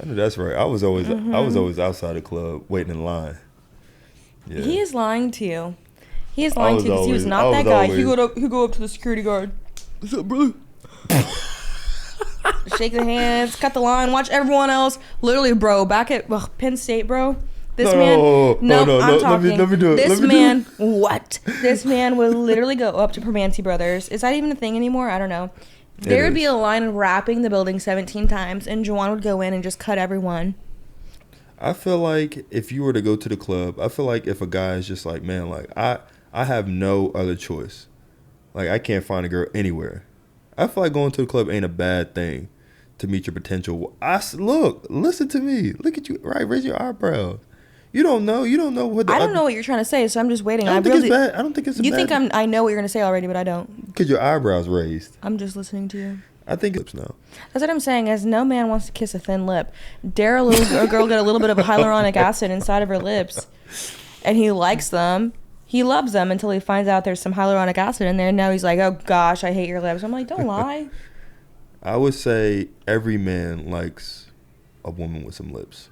I know that's right. I was always outside the club waiting in line. Yeah. He is lying to you. He is lying to you because he was not that guy. He go up to the security guard. What's up, brother? Shake the hands, cut the line, watch everyone else. Literally, bro, back at Penn State, bro. This man. I'm talking. Let me do it. This man. What? This man would literally go up to Permanente Brothers. Is that even a thing anymore? I don't know. There would be a line wrapping the building 17 times, and Juwan would go in and just cut everyone. I feel like if you were to go to the club, I feel like if a guy is just like, man, like I have no other choice. Like I can't find a girl anywhere. I feel like going to the club ain't a bad thing to meet your potential. Look, listen to me. Look at you. Right, raise your eyebrows. You don't know what. I don't know what you're trying to say, so I'm just waiting. I don't think it's bad. I don't think it's. You think I know what you're gonna say already, but I don't. Because your eyebrows raised. I'm just listening to you. I think it's no. That's what I'm saying. As no man wants to kiss a thin lip. Dare a girl get a little bit of hyaluronic acid inside of her lips, and he likes them. He loves them until he finds out there's some hyaluronic acid in there, and now he's like, "Oh gosh, I hate your lips." I'm like, "Don't lie." I would say every man likes a woman with some lips.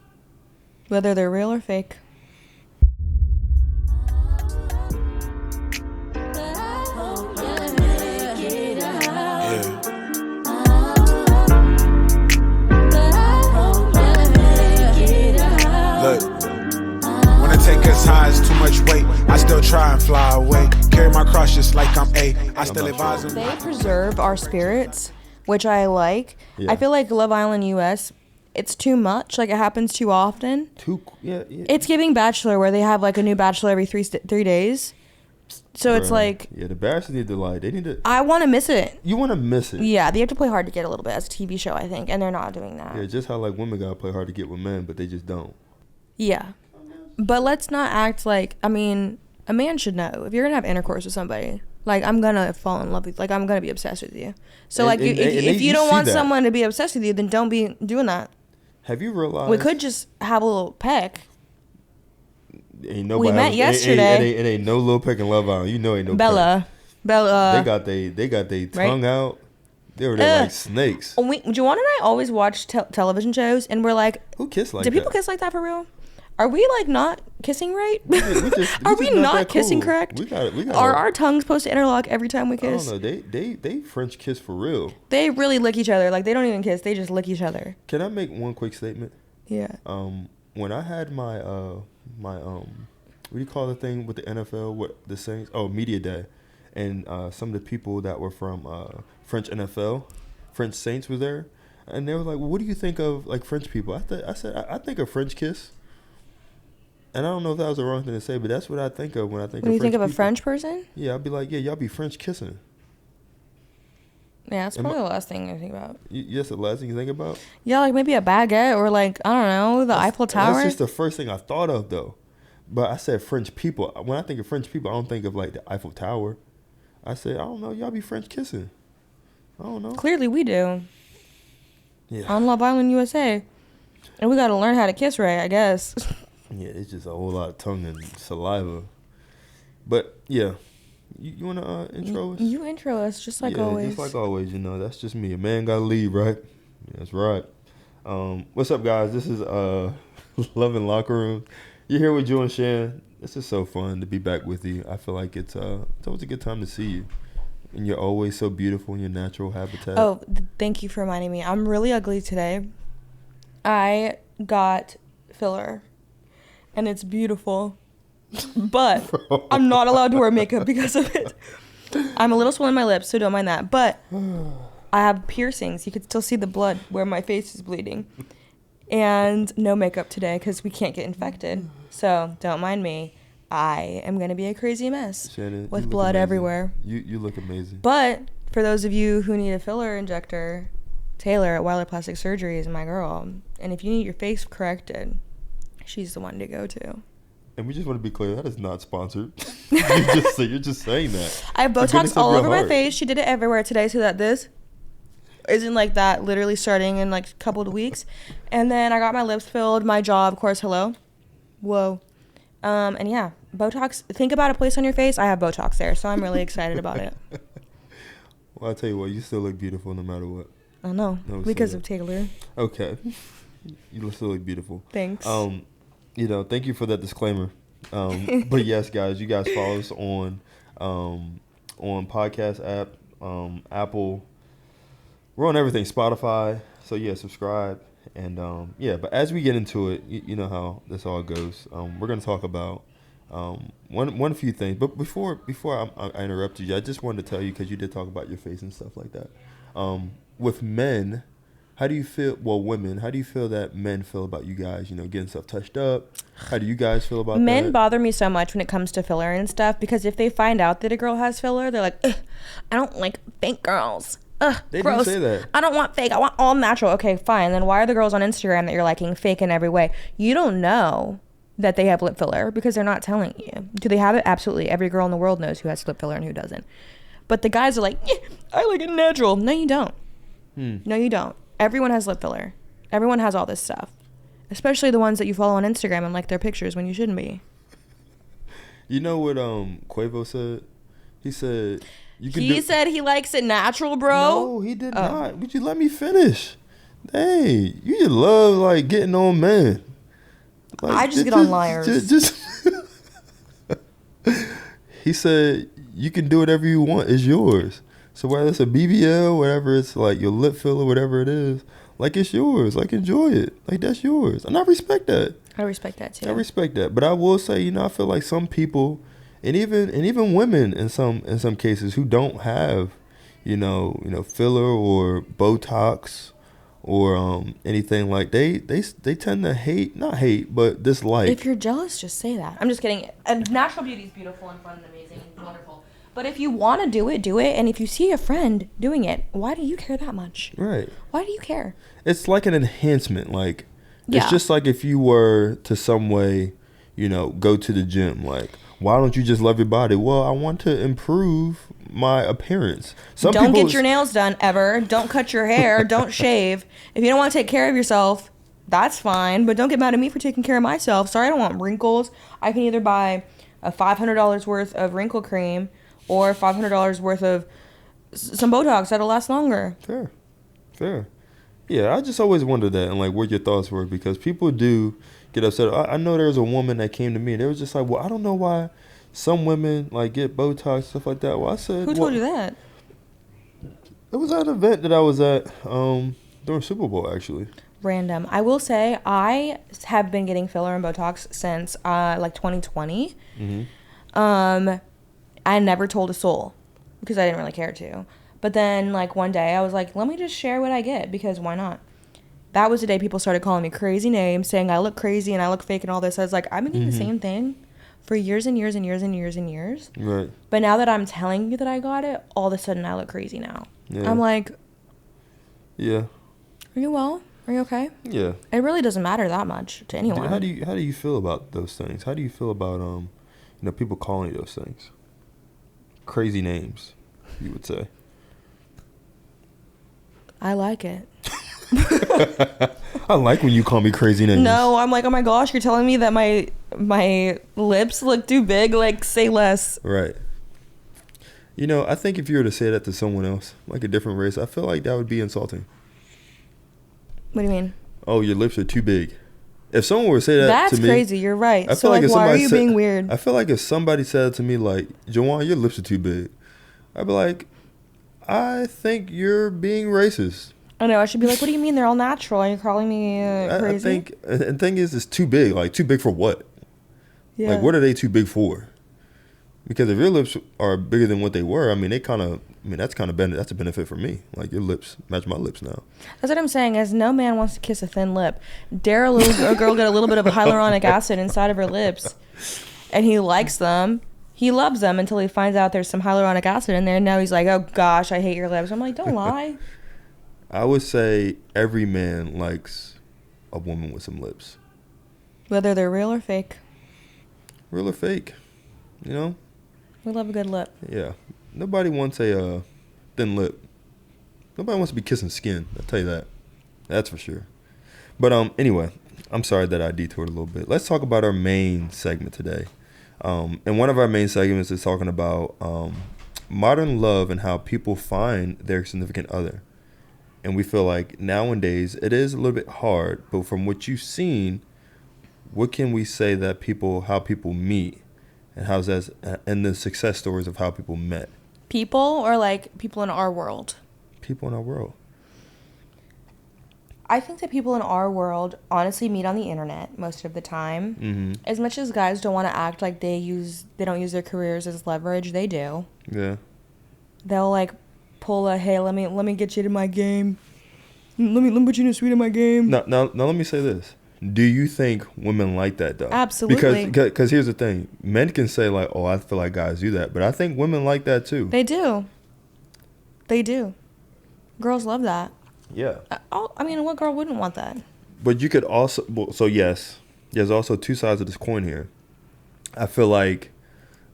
Whether they're real or fake. Look, when I take us high, it's too much weight. I still try and fly away. Carry my cross just like I'm A. I still advise them. They preserve our spirits, which I like. Yeah. I feel like Love Island US, it's too much. Like, it happens too often. Yeah. It's giving Bachelor, where they have like a new Bachelor every 3 days. So it's like, yeah, the Bachelor need to they need to. I want to miss it. You want to miss it? Yeah, they have to play hard to get a little bit as a TV show, I think, and they're not doing that. Yeah, just how like women gotta play hard to get with men, but they just don't. Yeah, but let's not act like. I mean, a man should know if you're gonna have intercourse with somebody. Like, I'm gonna fall in love with. Like, I'm gonna be obsessed with you. So if you don't want someone to be obsessed with you, then don't be doing that. Have you realized we could just have a little peck? We met yesterday. It ain't no little peck in Love Island. You know, ain't no Bella. They got their tongue out. They were there like snakes. Juwan and I always watch television shows, and we're like, who kiss like that? Do people kiss like that for real? Are we like not kissing right? Are we not kissing cool. correct? We got. Are our tongues supposed to interlock every time we kiss? I don't know. They French kiss for real. They really lick each other. Like, they don't even kiss. They just lick each other. Can I make one quick statement? Yeah. When I had my what do you call the thing with the NFL? What the Saints? Oh, media day, and some of the people that were from French NFL, French Saints was there, and they were like, well, "What do you think of like French people?" I said I think a French kiss. And I don't know if that was the wrong thing to say, but that's what I think of when I think of French people. When you think of a French person? Yeah, I'd be like, yeah, y'all be French kissing. Yeah, that's probably the last thing I think about. Yes, the last thing you think about? Yeah, like maybe a baguette or like, I don't know, the Eiffel Tower. That's just the first thing I thought of, though. But I said French people. When I think of French people, I don't think of like the Eiffel Tower. I said, I don't know, y'all be French kissing. I don't know. Clearly we do. Yeah. On Love Island USA. And we got to learn how to kiss right, I guess. Yeah, it's just a whole lot of tongue and saliva. But, yeah. You want to intro us? You intro us, just like always. Just like always, that's just me. A man got to lead, right? Yeah, that's right. What's up, guys? This is Love in Locker Room. You're here with Joe and Shan. This is so fun to be back with you. I feel like it's always a good time to see you. And you're always so beautiful in your natural habitat. Oh, thank you for reminding me. I'm really ugly today. I got filler. And it's beautiful. But I'm not allowed to wear makeup because of it. I'm a little swollen in my lips, so don't mind that. But I have piercings. You could still see the blood where my face is bleeding. And no makeup today because we can't get infected. So don't mind me. I am going to be a crazy mess. Shannon, with blood everywhere. You look amazing. But for those of you who need a filler injector, Taylor at Wilder Plastic Surgery is my girl. And if you need your face corrected, she's the one to go to. And we just want to be clear, that is not sponsored. You're just saying that. I have Botox all over my face. She did it everywhere today so that this isn't like that literally starting in like a couple of weeks. And then I got my lips filled, my jaw, of course, hello. Whoa. And yeah, Botox. Think about a place on your face. I have Botox there, so I'm really excited about it. Well, I'll tell you what, you still look beautiful no matter what. I know, because of Taylor. Okay. You still look beautiful. Thanks. Thank you for that disclaimer. But yes, guys, you guys follow us on podcast app, Apple. We're on everything, Spotify. So yeah, subscribe. And but as we get into it, you know how this all goes. We're gonna talk about one few things. But before I interrupted you, I just wanted to tell you, because you did talk about your face and stuff like that. With men, how do you feel? Well, women, how do you feel that men feel about you guys? Getting stuff touched up. How do you guys feel about that? Men bother me so much when it comes to filler and stuff, because if they find out that a girl has filler, they're like, I don't like fake girls. They gross. do say that. I don't want fake. I want all natural. Okay, fine. Then why are the girls on Instagram that you're liking fake in every way? You don't know that they have lip filler because they're not telling you. Do they have it? Absolutely. Every girl in the world knows who has lip filler and who doesn't. But the guys are like, I like it natural. No, you don't. No, you don't. Everyone has lip filler. Everyone has all this stuff. Especially the ones that you follow on Instagram and like their pictures when you shouldn't be. You know what Quavo said? He said... He said he likes it natural, bro. No, he did not. Would you let me finish? Hey, you just love like getting on men. Like, I just get on liars. Just He said you can do whatever you want. It's yours. So whether it's a BBL, whatever it's like your lip filler, whatever it is, like it's yours. Like enjoy it. Like that's yours. And I respect that. I respect that too. I respect that. But I will say, I feel like some people, and even women in some cases who don't have, filler or Botox or anything like, they tend to not hate, but dislike. If you're jealous, just say that. I'm just kidding. And natural beauty is beautiful and fun and amazing and wonderful. But if you want to do it. And if you see a friend doing it, why do you care that much? Right. Why do you care? It's like an enhancement. Like, it's just like if you were to some way, go to the gym. Like, why don't you just love your body? Well, I want to improve my appearance. Don't get your nails done ever. Don't cut your hair. Don't shave. If you don't want to take care of yourself, that's fine. But don't get mad at me for taking care of myself. Sorry, I don't want wrinkles. I can either buy a $500 worth of wrinkle cream or $500 worth of some Botox that'll last longer. Fair. Yeah, I just always wondered that and like what your thoughts were, because people do get upset. I know there was a woman that came to me. They was just like, well, I don't know why some women like get Botox, stuff like that. Well, I said, who told you that? It was at an event that I was at during Super Bowl, actually. Random. I will say I have been getting filler and Botox since like 2020. Mm-hmm. I never told a soul because I didn't really care to. But then like one day I was like, let me just share what I get, because why not? That was the day people started calling me crazy names, saying I look crazy and I look fake and all this. I was like, I've been getting the same thing for years and years and years and years and years. Right. But now that I'm telling you that I got it, all of a sudden I look crazy now. Yeah. I'm like, yeah. Are you well? Are you okay? Yeah. It really doesn't matter that much to anyone. How do you feel about those things? How do you feel about people calling you those things? Crazy names, you would say. I like it. I like when you call me crazy names. No, I'm like, oh my gosh, you're telling me that my lips look too big? Like, say less. Right. I think if you were to say that to someone else, like a different race, I feel like that would be insulting. What do you mean? Oh, your lips are too big. If someone were to say that to me... That's crazy, you're right. I feel like why are you being weird? I feel like if somebody said to me, like, Jawan, your lips are too big, I'd be like, I think you're being racist. I know, I should be like, what do you mean they're all natural? Are you calling me crazy? I think, and the thing is, it's too big. Like, too big for what? Yeah. Like, what are they too big for? Because if your lips are bigger than what they were, that's a benefit for me. Like, your lips match my lips now. That's what I'm saying, is no man wants to kiss a thin lip. Dare a girl get a little bit of hyaluronic acid inside of her lips, and he likes them. He loves them until he finds out there's some hyaluronic acid in there, and now he's like, oh gosh, I hate your lips. I'm like, don't lie. I would say every man likes a woman with some lips. Whether they're real or fake. Real or fake, We love a good lip. Yeah. Nobody wants a thin lip. Nobody wants to be kissing skin. I'll tell you that. That's for sure. But anyway, I'm sorry that I detoured a little bit. Let's talk about our main segment today. And one of our main segments is talking about modern love and how people find their significant other. and we feel like nowadays it is a little bit hard. But from what you've seen, what can we say that how people meet, and how's that, and the success stories of how people met? People or like people in our world? People in our world. I think that people in our world honestly meet on the internet most of the time. Mm-hmm. As much as guys don't want to act like they don't use their careers as leverage, they do. Yeah. They'll like pull a, hey, let me get you to my game. Let me put you in a suite of my game. Now let me say this. Do you think women like that though? Absolutely. Because here's the thing. Men can say like, oh, I feel like guys do that, but I think women like that too. They do. They do. Girls love that. Yeah. I mean, what girl wouldn't want that? But you could also, so yes, there's also two sides of this coin here. I feel like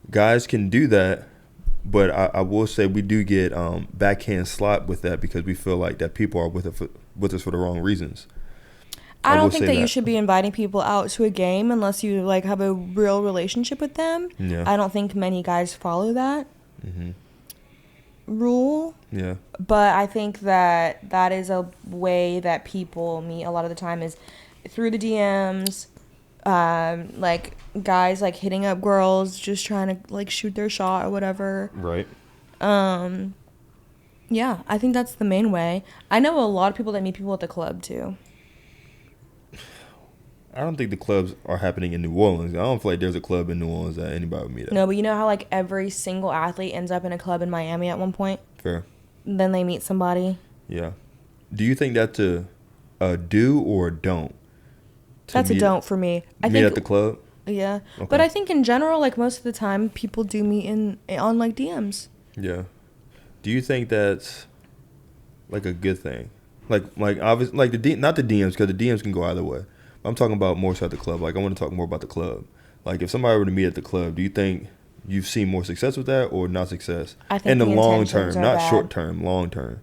guys can do that, but I will say we do get backhand slap with that because we feel like that people are with us for the wrong reasons. I don't think that you should be inviting people out to a game unless you like have a real relationship with them. Yeah. I don't think many guys follow that rule. Yeah. But I think that is a way that people meet a lot of the time is through the DMs. Like guys like hitting up girls, just trying to like shoot their shot or whatever. Right. Yeah, I think that's the main way. I know a lot of people that meet people at the club too. I don't think the clubs are happening in New Orleans. I don't feel like there's a club in New Orleans that anybody would meet at. No, but you know how like every single athlete ends up in a club in Miami at one point? Fair. Then they meet somebody. Yeah. Do you think that's a do or a don't? That's a don't for me. I meet think at the club? Yeah. Okay. But I think in general, like most of the time, people do meet on like DMs. Yeah. Do you think that's like a good thing? Like obviously, like not the DMs, because the DMs can go either way. I'm talking about more so at the club. Like I want to talk more about the club. Like if somebody were to meet at the club, do you think you've seen more success with that or not success? I think in the long term, intentions are not bad. short term, long term.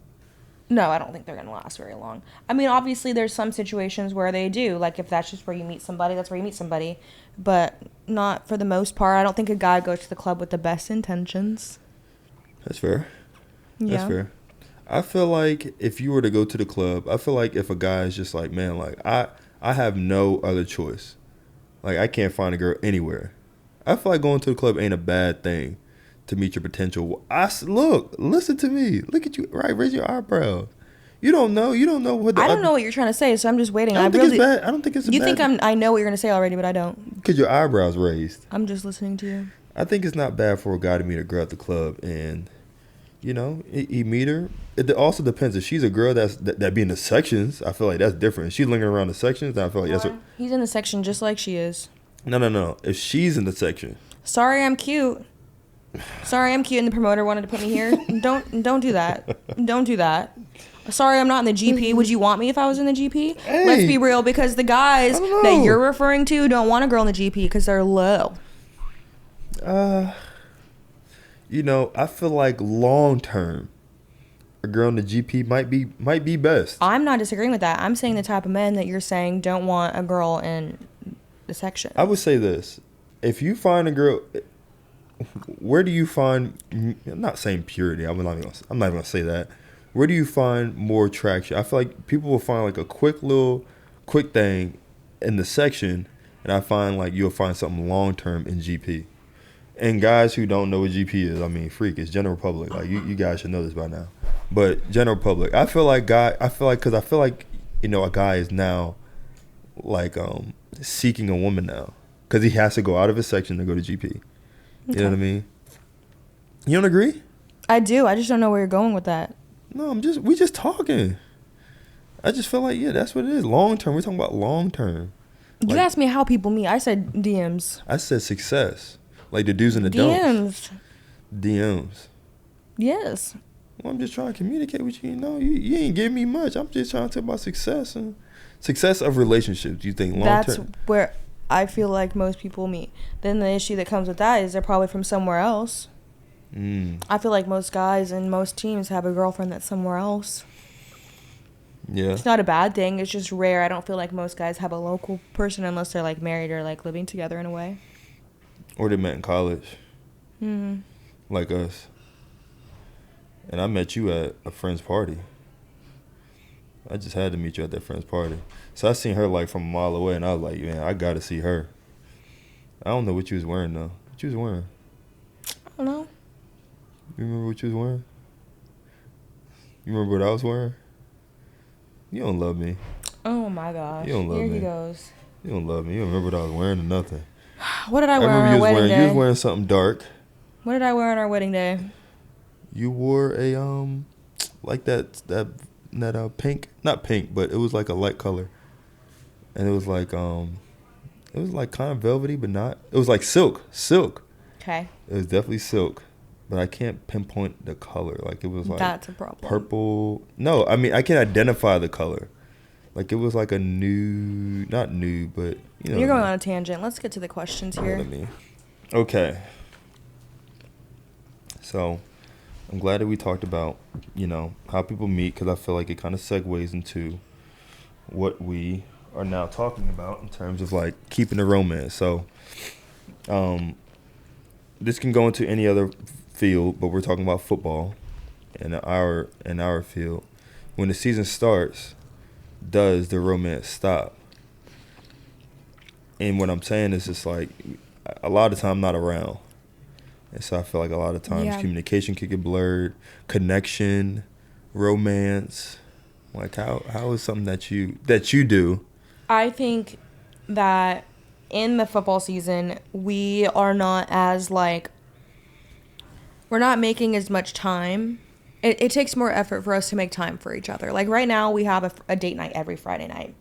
No, I don't think they're going to last very long. I mean, obviously there's some situations where they do. Like if that's just where you meet somebody, that's where you meet somebody. But not for the most part. I don't think a guy goes to the club with the best intentions. That's fair. Yeah. That's fair. I feel like if you were to go to the club, I feel like if a guy is just like, man, like I have no other choice. Like I can't find a girl anywhere. I feel like going to the club ain't a bad thing to meet your potential. Listen to me. Look at you. Right, raise your eyebrows. You don't know what. I don't know what you're trying to say, so I'm just waiting. I don't think it's bad. I don't think it's. You think I know what you're gonna say already, but I don't. Because your eyebrows raised. I'm just listening to you. I think it's not bad for a guy to meet a girl at the club, and he meet her. It also depends if she's a girl that be in the sections. I feel like that's different. If she's lingering around the sections, then I feel like that's what. He's in the section just like she is. No. If she's in the section. Sorry, I'm cute. And the promoter wanted to put me here. Don't do that. Don't do that. Sorry, I'm not in the GP. Would you want me if I was in the GP? Hey, Let's be real, because the guys that you're referring to don't want a girl in the GP because they're low. I feel like long term, a girl in the GP might be best. I'm not disagreeing with that. I'm saying the type of men that you're saying don't want a girl in the section. I would say this: if you find a girl, where do you find? I'm not saying purity. I'm not even gonna say that. Where do you find more attraction? I feel like people will find like a quick thing in the section, and I find like you'll find something long term in GP. And guys who don't know what GP is, I mean, freak, it's general public. Like you guys should know this by now. But general public, I feel like a guy is now like seeking a woman now because he has to go out of his section to go to GP. Okay. You know what I mean? You don't agree? I do. I just don't know where you're going with that. No, we just talking. I just feel like, yeah, that's what it is. Long term. We're talking about long term. You asked me how people meet. I said DMs. I said success. Like the do's and the don'ts. DMs. Yes. Well, I'm just trying to communicate with you. You ain't giving me much. I'm just trying to talk about success and success of relationships. You think long term? That's where I feel like most people meet. Then the issue that comes with that is they're probably from somewhere else. I feel like most guys and most teams have a girlfriend that's somewhere else. Yeah. It's not a bad thing. It's just rare. I don't feel like most guys have a local person unless they're like married or like living together in a way. Or they met in college. Like us. And I met you at a friend's party. I just had to meet you at that friend's party. So I seen her like from a mile away, and I was like, man, I gotta see her. I don't know what you was wearing though. What you was wearing? I don't know. You remember what you was wearing? You remember what I was wearing? You don't love me. Oh my gosh. You don't love Here me. he goes. You don't love me. You don't remember what I was wearing or nothing. What did I wear on remember our you was wedding wearing, day? You was wearing something dark. What did I wear on our wedding day? You wore a like that pink, not pink, but it was like a light color, and it was like kind of velvety, but not. It was like silk. Okay. It was definitely silk, but I can't pinpoint the color. Like it was like That's a problem. purple. No, I mean I can identify the color. Like it was like a nude, not nude, but you know. You're going on a tangent. Let's get to the questions You know here. what I mean? Okay. So, I'm glad that we talked about, how people meet, because I feel like it kind of segues into what we are now talking about in terms of like keeping the romance. So, this can go into any other field, but we're talking about football in our field. When the season starts, does the romance stop? And what I'm saying is just like a lot of time I'm not around. And so I feel like a lot of times communication could get blurred, connection, romance. Like how is something that you do? I think that in the football season, we are not as like, we're not making as much time. It takes more effort for us to make time for each other. Like right now we have a date night every Friday night.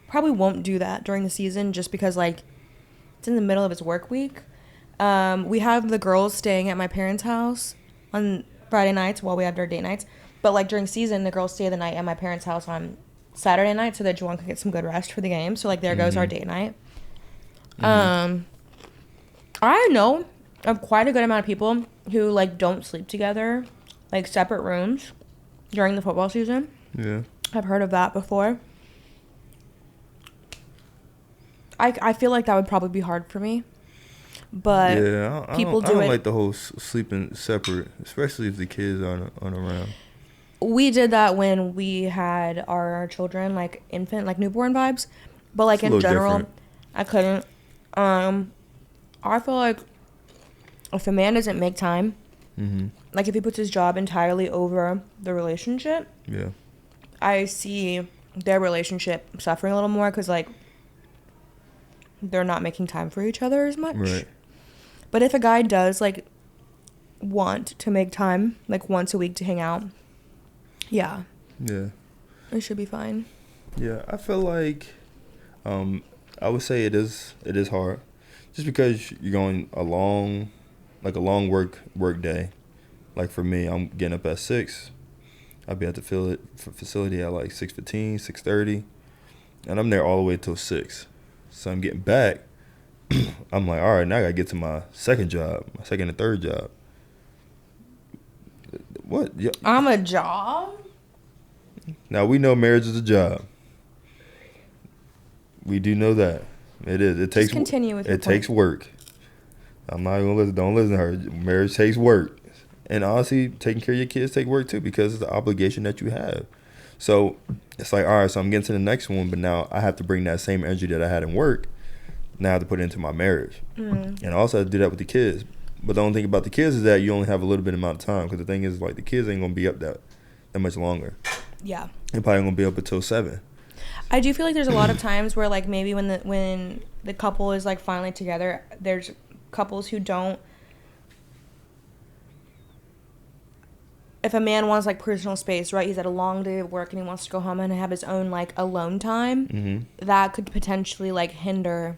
Probably won't do that during the season just because like it's in the middle of its work week. We have the girls staying at my parents' house on Friday nights while we have our date nights. But like during season, the girls stay the night at my parents' house on Saturday night so that Juwan can get some good rest for the game. So like there goes our date night. I know of quite a good amount of people who like don't sleep together, like separate rooms during the football season. Yeah. I've heard of that before. I feel like that would probably be hard for me. But yeah, people I don't it. like the whole sleeping separate, especially if the kids aren't around. We did that when we had our children, like infant, like newborn vibes. But like in general, different. I couldn't. I feel like if a man doesn't make time, like if he puts his job entirely over the relationship, I see their relationship suffering a little more because like they're not making time for each other as much. Right. But if a guy does like want to make time like once a week to hang out, yeah, it should be fine. Yeah, I feel like I would say it is hard just because you're going a long work day. Like for me, I'm getting up at 6. I'll be at the facility at like 6:15, 6:30, and I'm there all the way till 6. So I'm getting back. I'm like, all right, now I gotta get to my second and third job. What? I'm a job? Now we know marriage is a job. We do know that. It is. It takes. Just continue with your It takes work. I'm not gonna listen. Don't listen to her. Marriage takes work, and honestly, taking care of your kids take work too because it's an obligation that you have. So it's like, all right, so I'm getting to the next one, but now I have to bring that same energy that I had in work. Now I have to put it into my marriage, and I also have to do that with the kids. But the only thing about the kids is that you only have a little bit amount of time because the thing is like the kids ain't gonna be up that much longer. Yeah. They're probably gonna be up until 7. I do feel like there's a lot of times where like maybe when the couple is like finally together, there's couples who don't. If a man wants like personal space, right? He's had a long day of work and he wants to go home and have his own like alone time. That could potentially like hinder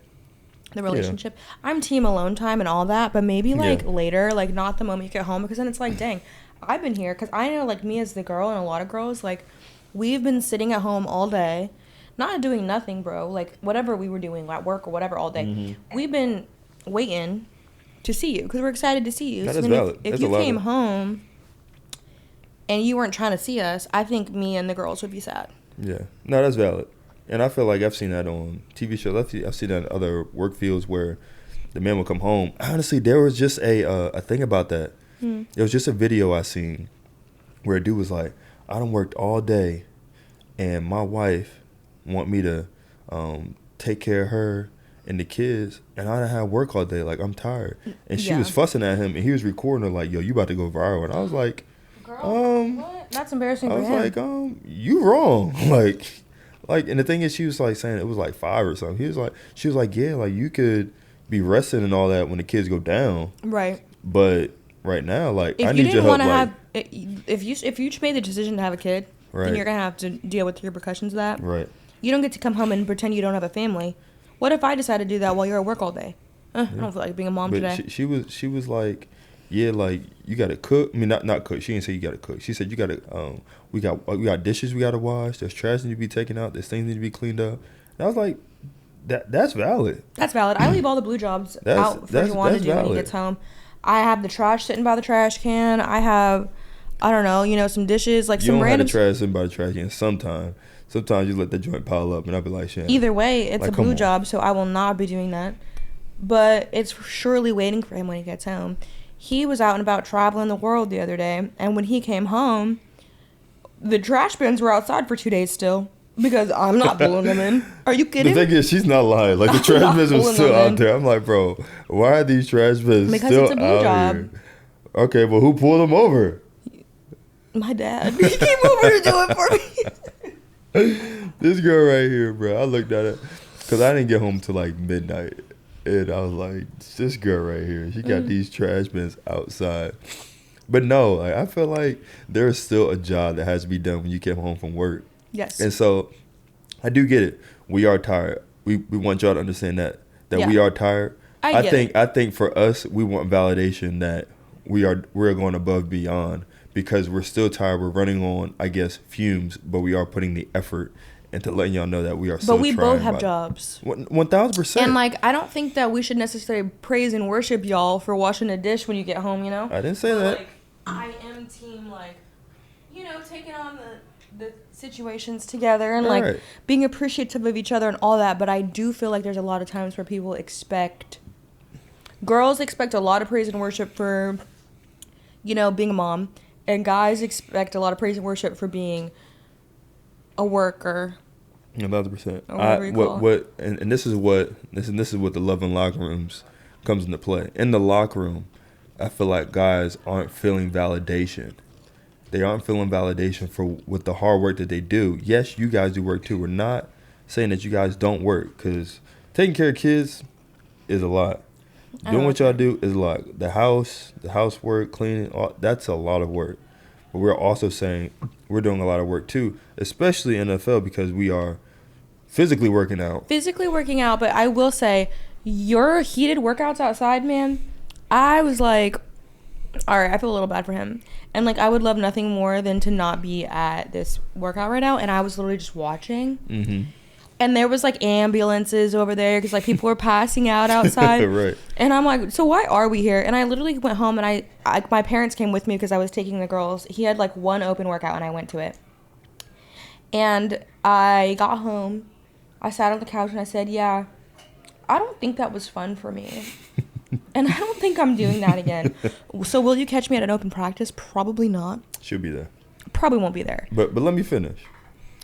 the relationship. Yeah. I'm team alone time and all that, but maybe like later, like not the moment you get home, because then it's like, dang, I've been here, because I know like me as the girl and a lot of girls, like we've been sitting at home all day, not doing nothing, bro. Like whatever we were doing at work or whatever all day, we've been waiting to see you because we're excited to see you. That so is then valid. if you came home and you weren't trying to see us, I think me and the girls would be sad. Yeah, no, that's valid. And I feel like I've seen that on TV shows. I've seen that in other work fields where the man will come home. Honestly, there was just a thing about that. There was just a video I seen where a dude was like, I done worked all day. and my wife want me to take care of her and the kids, and I done had work all day. Like, I'm tired. And she was fussing at him, and he was recording her like, yo, you about to go viral. And I was like, girl, what? That's embarrassing for him. I was like, you wrong. Like, and the thing is, she was like saying it was like 5 or something. She was like, yeah, like you could be resting and all that when the kids go down. Right. But right now, like, if I you need your didn't help. want to Like, have, if you made the decision to have a kid, then you're gonna have to deal with the repercussions of that. right. You don't get to come home and pretend you don't have a family. What if I decide to do that while you're at work all day? I don't feel like being a mom But today. she was like, yeah, like you gotta cook. I mean, not cook. She didn't say you gotta cook. She said you gotta. We got dishes we gotta wash. There's trash need to be taken out. There's things need to be cleaned up. And I was like, that's valid. That's valid. I leave all the blue jobs out for Juwan to do when he gets home. I have the trash sitting by the trash can. I have, I don't know, some dishes, like You some don't random. have the trash sitting by the trash can. Sometimes you let the joint pile up, and I'll be like, shit. Either way, it's Like, a come blue on. job, so I will not be doing that. But it's surely waiting for him when he gets home. He was out and about traveling the world the other day, and when he came home, the trash bins were outside for 2 days still because I'm not pulling them in. Are you The kidding? thing is, she's not lying. Like, the I'm trash not bins was pulling still them in. out there. I'm like, bro, why are these trash bins Because still it's a blue out job. here? Okay, but who pulled them over? My dad. He came over to do it for me. This girl right here, bro. I looked at it because I didn't get home till like midnight, and I was like, this girl right here, she got these trash bins outside. But no, like, I feel like there's still a job that has to be done when you get home from work. Yes. And so I do get it. We are tired. We want y'all to understand that Yeah. we are tired. I get I think for us, we want validation that we're going above beyond because we're still tired. We're running on, I guess, fumes, but we are putting the effort into letting y'all know that we are still But we trying. both have jobs. 1,000%. And, like, I don't think that we should necessarily praise and worship y'all for washing a dish when you get home, I didn't say that. Like, I am team, like, taking on the situations together and, like, Right. being appreciative of each other and all that. But I do feel like there's a lot of times where girls expect a lot of praise and worship for, being a mom. And guys expect a lot of praise and worship for being a worker. 1,000%. Or whatever you call it. And this is what the love in locker rooms comes into play. In the locker room, I feel like guys aren't feeling validation. They aren't feeling validation for with the hard work that they do. Yes, you guys do work too. We're not saying that you guys don't work, because taking care of kids is a lot. Doing what y'all do is a lot. The housework, cleaning, that's a lot of work. But we're also saying we're doing a lot of work too, especially in NFL, because we are physically working out. But I will say, your heated workouts outside, man, I was like, all right, I feel a little bad for him. And, like, I would love nothing more than to not be at this workout right now. And I was literally just watching. Mm-hmm. And there was, like, ambulances over there because, like, people were passing out outside. Right. And I'm like, so why are we here? And I literally went home, and my parents came with me because I was taking the girls. He had, like, one open workout, and I went to it. And I got home. I sat on the couch, and I said, yeah, I don't think that was fun for me. And I don't think I'm doing that again. So will you catch me at an open practice? Probably not. She'll be there. Probably won't be there. But let me finish.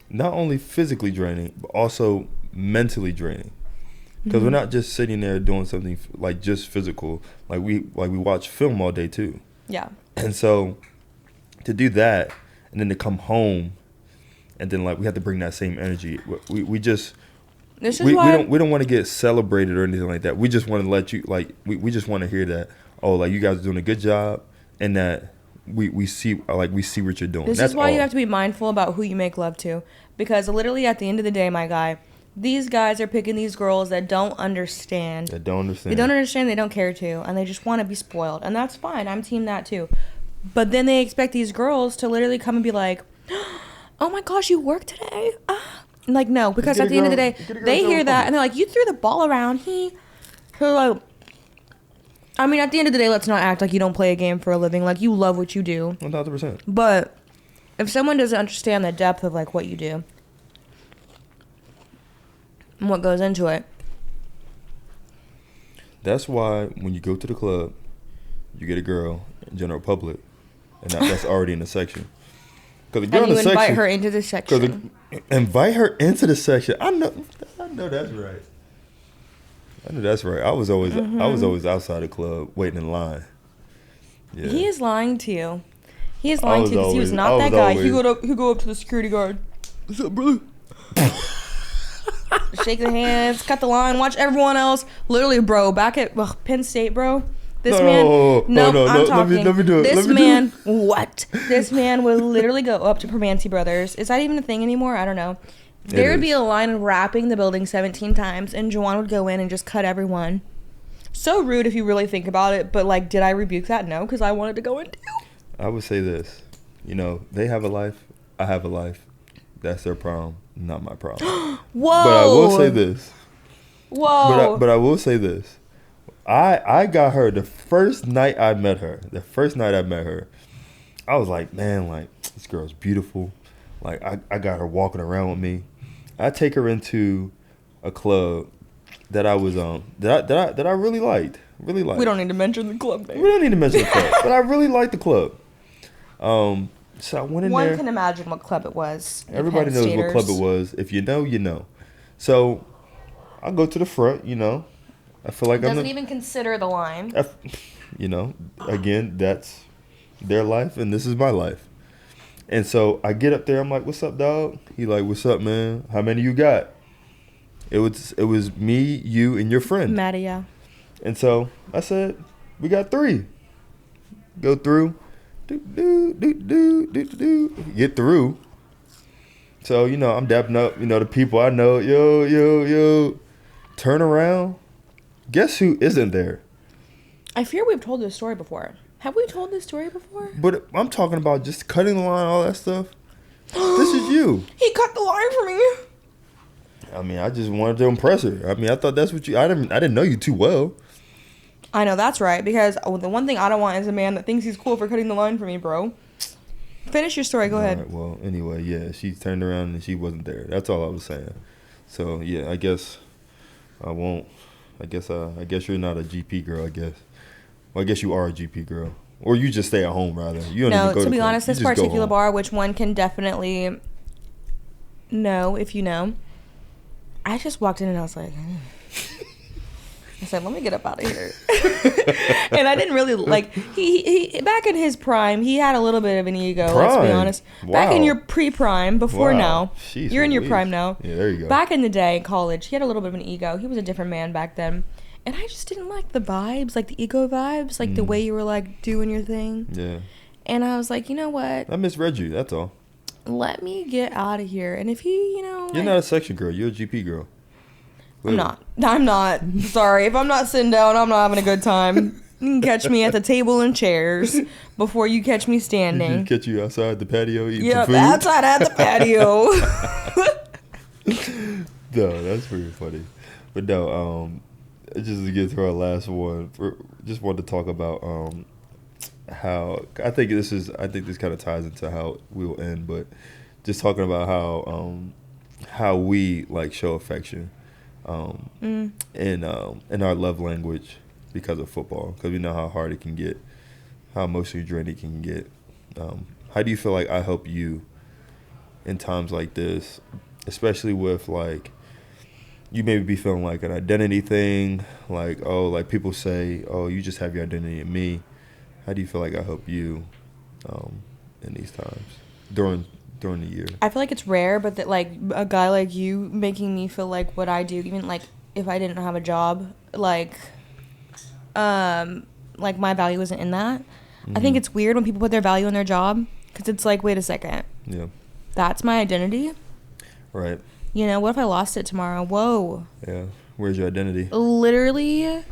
Not only physically draining, but also mentally draining. Because we're not just sitting there doing something like just physical. Like we watch film all day too. Yeah. And so to do that, and then to come home, and then like we have to bring that same energy. We just This is why we don't want to get celebrated or anything like that. We just want to let you we just want to hear that, oh, like you guys are doing a good job, and that we see what you're doing. This That's is why all. you have to be mindful about who you make love to, because literally at the end of the day, my guy, these guys are picking these girls that don't understand. They don't understand. They don't understand. They don't care to, and they just want to be spoiled, and that's fine. I'm team that too. But then they expect these girls to literally come and be like, "Oh my gosh, you work today?" Like, no, because at the end of the day, they hear that and they're like, "You threw the ball around." So, I mean, at the end of the day, let's not act like you don't play a game for a living. Like, you love what you do. 1,000%. But if someone doesn't understand the depth of like what you do and what goes into it, That's why when you go to the club, you get a girl in general public, and that's already in the section. Because the girl and in you the invite section, her into the section. invite her into the section. I know that's right. I know that's right. I was always outside the club waiting in line. Yeah. He is lying to you. He is lying to you because he was I not was that guy. always- He go up to the security guard. What's up, brother? Shake their hands, cut the line, watch everyone else. Literally, bro, back at Penn State, bro. This man, I'm talking. Let me do it. This man, what? This man would literally go up to Permanente Brothers. Is that even a thing anymore? I don't know. There would be a line wrapping the building 17 times, and Juwan would go in and just cut everyone. So rude if you really think about it, but like, did I rebuke that? No, because I wanted to go in too. I would say this. You know, they have a life. I have a life. That's their problem, not my problem. Whoa. But I will say this. Whoa. But I will say this. I got her the first night I met her. I was like, man, like, this girl's beautiful. Like, I got her walking around with me. I take her into a club that I was that I really liked. Really liked. We don't need to mention the club name. We don't need to mention the club. But I really liked the club. So I went in there. One can imagine what club it was. Everybody knows what club it was. If you know, you know. So I go to the front, you know. I feel like doesn't even consider the line. You know, again, that's their life and this is my life. And so I get up there, I'm like, what's up, dog? He like, what's up, man? How many you got? It was me, you, and your friend. Maddie, yeah. And so I said, we got 3. Go through. Get through. So, you know, I'm dapping up, you know, the people I know. Yo. Turn around. Guess who isn't there? I fear we've told this story before. Have we told this story before? But I'm talking about just cutting the line, all that stuff. This is you. He cut the line for me. I mean, I just wanted to impress her. I mean, I thought that's what I didn't know you too well. I know, that's right. Because the one thing I don't want is a man that thinks he's cool for cutting the line for me, bro. Finish your story. Go ahead. Right, well, anyway, yeah, she turned around and she wasn't there. That's all I was saying. So, yeah, I guess I won't. I guess you're not a GP girl, I guess. Well, I guess you are a GP girl. Or you just stay at home, rather. You don't no, even go to be club. honest, You this just go particular home. bar, which one can definitely know if you know, I just walked in and I was like, I said, let me get up out of here. And I didn't really, like, he back in his prime, he had a little bit of an ego, let's be honest. Wow. Back in your pre-prime, before Wow. now. Jeez, You're in your Louise. prime now. Yeah, there you go. Back in the day, in college, he had a little bit of an ego. He was a different man back then. And I just didn't like the vibes, like the ego vibes, like the way you were, like, doing your thing. Yeah. And I was like, you know what? I misread you, that's all. Let me get out of here. And if he, You're like, not a section girl. You're a GP girl. I'm not. Sorry. If I'm not sitting down, I'm not having a good time. You can catch me at the table and chairs before you catch me standing. Catch you outside the patio eating Yep, some food. outside at the patio. No, that's pretty funny. But no, just to get to our last one, just wanted to talk about how I think this kind of ties into how we will end, but just talking about how we like show affection in our love language because of football, because we know how hard it can get, how emotionally draining it can get. How do you feel like I help you in times like this, especially with like you maybe be feeling like an identity thing, like, oh, like people say, oh, you just have your identity in me. How do you feel like I help you in these times during the year? I feel like it's rare, but that like a guy like you making me feel like what I do, even like if I didn't have a job, like my value isn't in that. Mm-hmm. I think it's weird when people put their value in their job, because it's like, wait a second. Yeah. That's my identity? Right. You know, what if I lost it tomorrow? Whoa. Yeah. Where's your identity? Literally,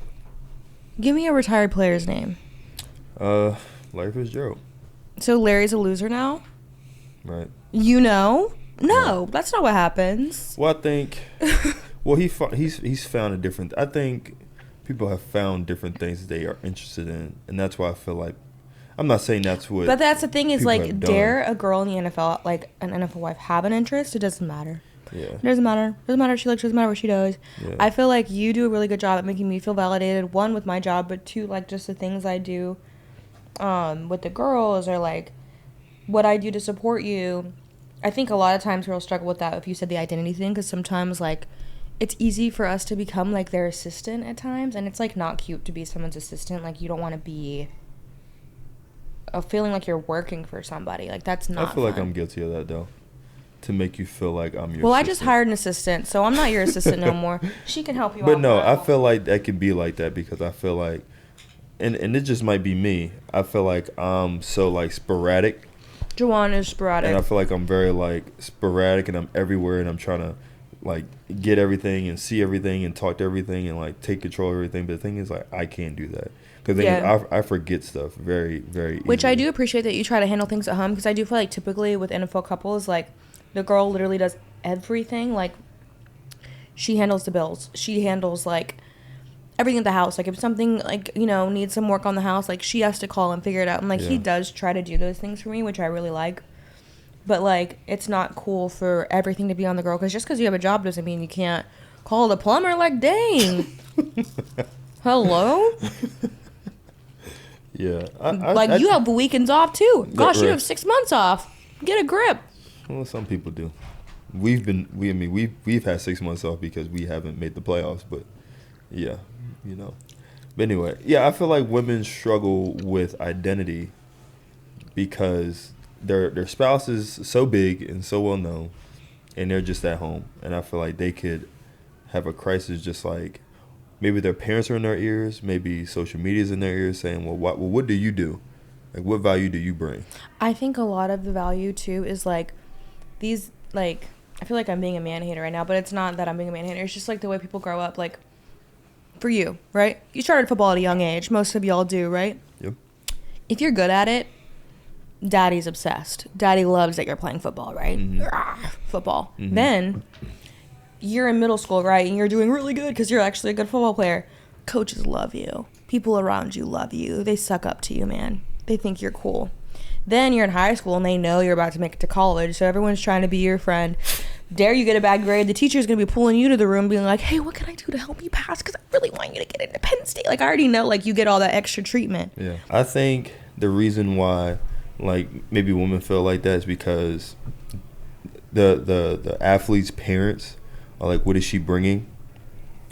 give me a retired player's name. Larry Fitzgerald. So Larry's a loser now? Right. You know? No, that's not what happens. Well, I think, well, he's found a different, I think people have found different things that they are interested in, and that's why I feel like, I'm not saying that's what. But that's the thing is, like, dare done. a girl in the NFL, like an NFL wife, have an interest? It doesn't matter. Yeah. It doesn't matter. It doesn't matter if she likes, it doesn't matter what she does. Yeah. I feel like you do a really good job at making me feel validated, one, with my job, but two, like, just the things I do with the girls, or like what I do to support you. I think a lot of times girls struggle with that if you said the identity thing, because sometimes, like, it's easy for us to become, like, their assistant at times, and it's, like, not cute to be someone's assistant. Like, you don't want to be feeling like you're working for somebody. Like, that's not I feel like fun. I'm guilty of that, though. To make you feel like I'm your Well, assistant. I just hired an assistant, so I'm not your assistant no more. She can help you out. But no, I feel like that can be like that because I feel like, and it just might be me. I feel like I'm so, like, sporadic. Jawan is sporadic. And I feel like I'm very, like, sporadic, and I'm everywhere, and I'm trying to, like, get everything and see everything and talk to everything and, like, take control of everything. But the thing is, like, I can't do that. Because I forget stuff very, very easily. Which I do appreciate that you try to handle things at home, because I do feel like typically with NFL couples, like, the girl literally does everything. Like, she handles the bills. She handles, like, everything at the house. Like, if something, like, you know, needs some work on the house, like, she has to call and figure it out. And, like, he does try to do those things for me, which I really like. But, like, it's not cool for everything to be on the girl, because just because you have a job doesn't mean you can't call the plumber. Like, dang. Hello? Yeah. You have weekends off, too. Gosh, you have 6 months off. Get a grip. Well, some people do. We've had 6 months off because we haven't made the playoffs, but yeah, you know. But anyway, yeah, I feel like women struggle with identity because their spouse is so big and so well known, and they're just at home. And I feel like they could have a crisis, just like maybe their parents are in their ears, maybe social media's in their ears, saying, "Well, what do you do? Like, what value do you bring?" I think a lot of the value too is like these, like, I feel like I'm being a man hater right now, but it's not that I'm being a man hater. It's just like the way people grow up. Like, for you, right? You started football at a young age. Most of y'all do, right? Yep. If you're good at it, daddy's obsessed. Daddy loves that you're playing football, right? Mm-hmm. Football. Mm-hmm. Then you're in middle school, right? And you're doing really good because you're actually a good football player. Coaches love you. People around you love you. They suck up to you, man. They think you're cool. Then you're in high school and they know you're about to make it to college, so everyone's trying to be your friend. Dare you get a bad grade, the teacher's going to be pulling you to the room being like, hey, what can I do to help you pass? Because I really want you to get into Penn State. Like, I already know, like, you get all that extra treatment. Yeah. I think the reason why, like, maybe women feel like that is because the athlete's parents are like, what is she bringing?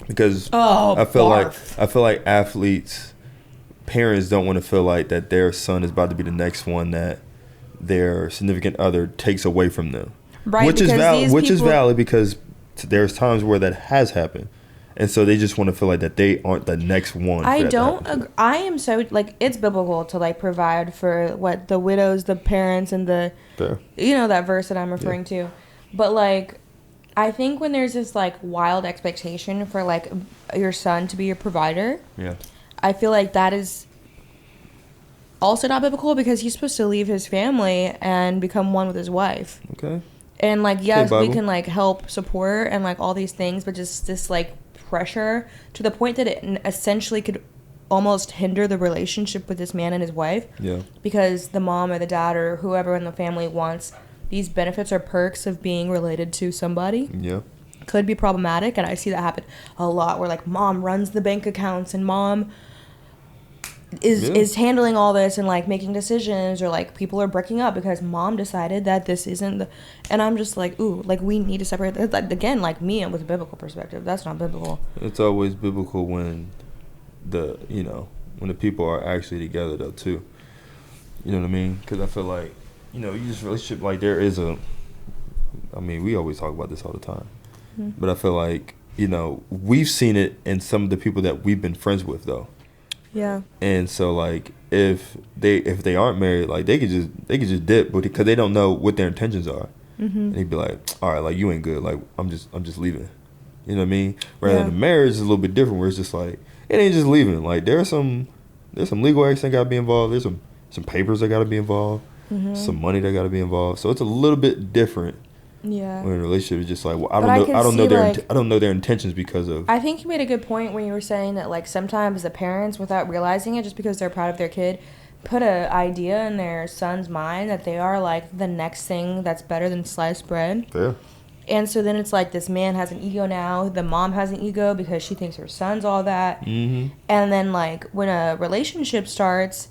Because I feel like athletes' parents don't want to feel like that their son is about to be the next one that their significant other takes away from them. Right, which is valid because there's times where that has happened, and so they just want to feel like that they aren't the next one. I am so, like, it's biblical to, like, provide for what the widows, the parents, and the you know that verse that I'm referring to. But, like, I think when there's this, like, wild expectation for, like, your son to be your provider, I feel like that is also not biblical, because he's supposed to leave his family and become one with his wife. Okay. And, like, yes, we can, like, help support and, like, all these things, but just this, like, pressure to the point that it essentially could almost hinder the relationship with this man and his wife. Yeah. Because the mom or the dad or whoever in the family wants these benefits or perks of being related to somebody. Yeah. Could be problematic, and I see that happen a lot where, like, mom runs the bank accounts and mom is handling all this and, like, making decisions, or, like, people are breaking up because mom decided that this isn't and I'm just like, ooh, like, we need to separate that. Like, again, like, me with a biblical perspective, that's not biblical. It's always biblical when the people are actually together, though, too. You know what I mean? Because I feel like, you just relationship, like, there is we always talk about this all the time. Mm-hmm. But I feel like, we've seen it in some of the people that we've been friends with, though. Yeah. And so, like, if they aren't married, like, they could just dip, because they don't know what their intentions are. Mm-hmm. And they'd be like, all right, like, you ain't good, like, I'm just leaving. You know what I mean? Rather than a marriage is a little bit different, where it's just like, it ain't just leaving. Like, there's some legal acts that gotta be involved. There's some papers that gotta be involved. Mm-hmm. Some money that gotta be involved. So it's a little bit different. Yeah. When a relationship is just like, well, I don't know their intentions because of. I think you made a good point when you were saying that, like, sometimes the parents, without realizing it, just because they're proud of their kid, put an idea in their son's mind that they are, like, the next thing that's better than sliced bread. Yeah. And so then it's like, this man has an ego now. The mom has an ego because she thinks her son's all that. Mm-hmm. And then, like, when a relationship starts,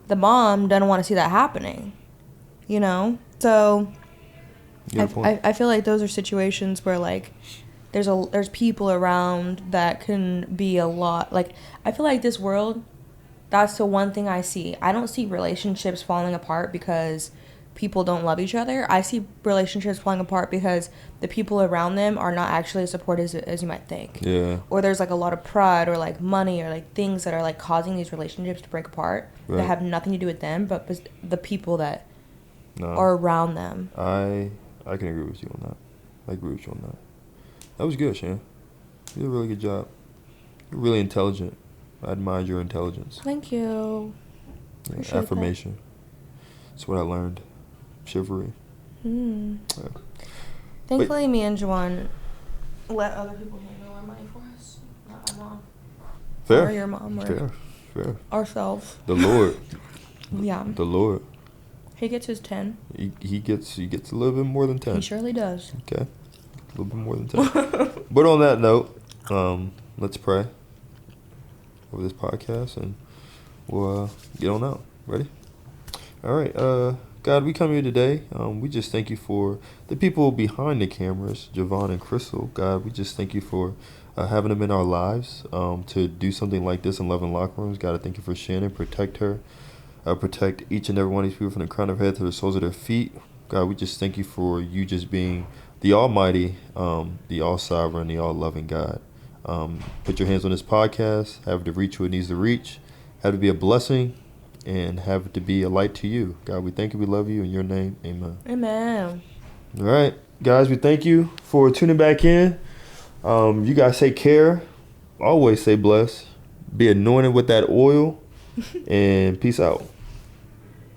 the mom doesn't want to see that happening. you know? So Good point. I feel like those are situations where like there's people around that can be a lot. Like, I feel like this world, that's the one thing I see. I don't see relationships falling apart because people don't love each other. I see relationships falling apart because the people around them are not actually as supportive as you might think. Yeah. Or there's like a lot of pride or like money or like things that are like causing these relationships to break apart Right. that have nothing to do with them, but the people that No. are around them. I can agree with you on that. I agree with you on that. That was good, Shan. You did a really good job. You're really intelligent. I admire your intelligence. Thank you. Yeah, Appreciate affirmation. That's what I learned. Chivalry. Yeah. Thankfully, me and Juwan let other people handle our money for us. Not my mom. Fair. Or your mom. Or Fair. ourselves. The Lord. Yeah. The Lord. He gets his 10. He gets a little bit more than 10. He surely does. Okay. A little bit more than 10. But on that note, let's pray over this podcast and we'll get on out. Ready? All right. God, we come here today. We just thank you for the people behind the cameras, Javon and Crystal. God, we just thank you for having them in our lives to do something like this in Love and Locker Rooms. God, I thank you for Shannon. Protect her. Protect each and every one of these people from the crown of their head to the soles of their feet. God, we just thank you for you just being the Almighty, the All-Sovereign, the All-Loving God. Put your hands on this podcast. Have it to reach who it needs to reach. Have it to be a blessing. And have it to be a light to you. God, we thank you. We love you. In your name, amen. Amen. All right. Guys, we thank you for tuning back in. You guys take care. Always stay blessed. Be anointed with that oil. And peace out.